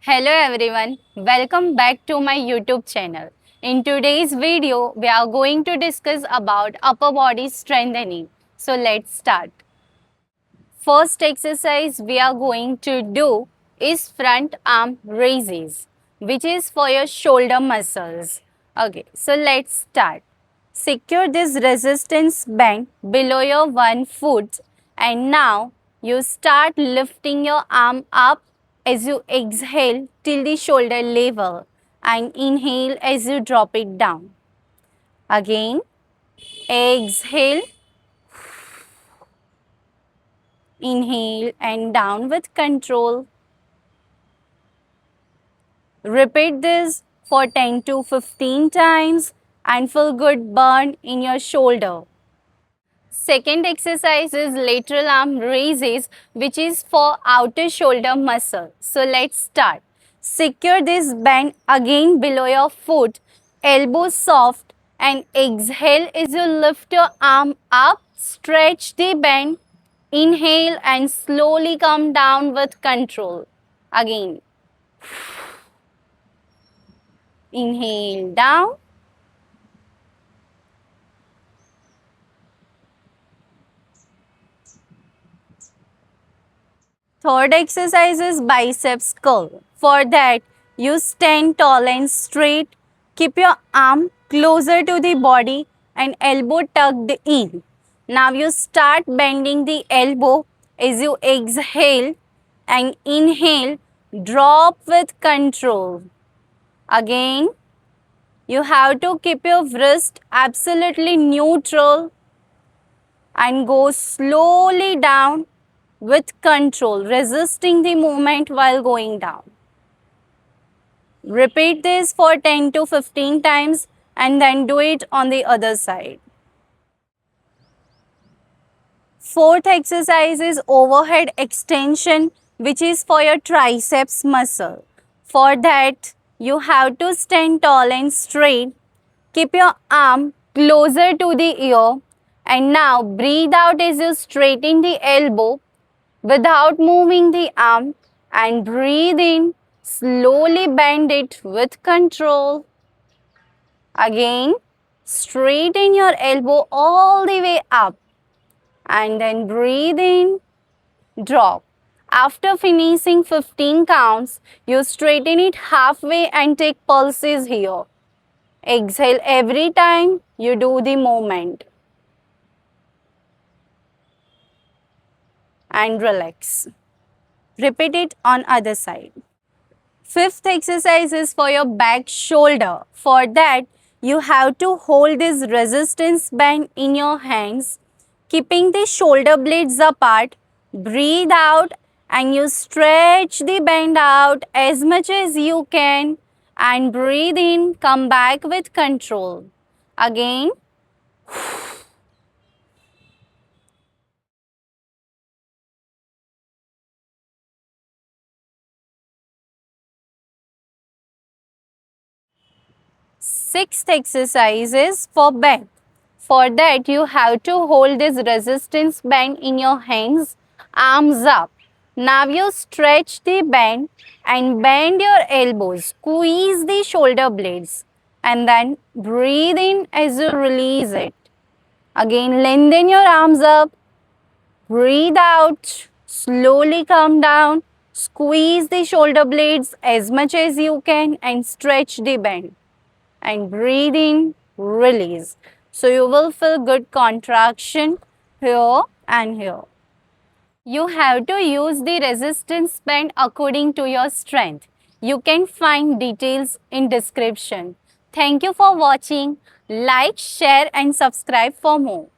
Hello everyone, welcome back to my YouTube channel. In today's video, we are going to discuss about upper body strengthening. So let's start. First exercise we are going to do is front arm raises, which is for your shoulder muscles. Okay, so let's start. Secure this resistance band below your 1 foot and now you start lifting your arm up as you exhale till the shoulder level and inhale as you drop it down. Again, exhale, inhale and down with control. Repeat this for 10 to 15 times and feel good burn in your shoulder. Second exercise is lateral arm raises, which is for outer shoulder muscle. So let's start. Secure this band again below your foot, elbow soft and exhale as you lift your arm up, stretch the band, inhale and slowly come down with control. Again, inhale down. Third exercise is biceps curl. For that, you stand tall and straight. Keep your arm closer to the body and elbow tucked in. Now you start bending the elbow as you exhale and inhale. Drop with control. Again, you have to keep your wrist absolutely neutral and go slowly down with control, resisting the movement while going down. Repeat this for 10 to 15 times and then do it on the other side. Fourth exercise is overhead extension, which is for your triceps muscle. For that, you have to stand tall and straight. Keep your arm closer to the ear and now breathe out as you straighten the elbow without moving the arm and breathe in. Slowly bend it with control. Again, straighten your elbow all the way up and then breathe in, drop. After finishing 15 counts, you straighten it halfway and take pulses here. Exhale every time you do the movement. And relax. Repeat it on other side. Fifth exercise is for your back shoulder. For that, you have to hold this resistance band in your hands, keeping the shoulder blades apart. Breathe out and you stretch the band out as much as you can and breathe in, come back with control. Again, sixth exercise is for back. For that, you have to hold this resistance band in your hands, arms up. Now you stretch the band and bend your elbows. Squeeze the shoulder blades and then breathe in as you release it. Again, lengthen your arms up. Breathe out. Slowly come down. Squeeze the shoulder blades as much as you can and stretch the band. And breathe in, release. So you will feel good contraction here and here. You have to use the resistance band according to your strength. You can find details in description. Thank you for watching. Like, share and subscribe for more.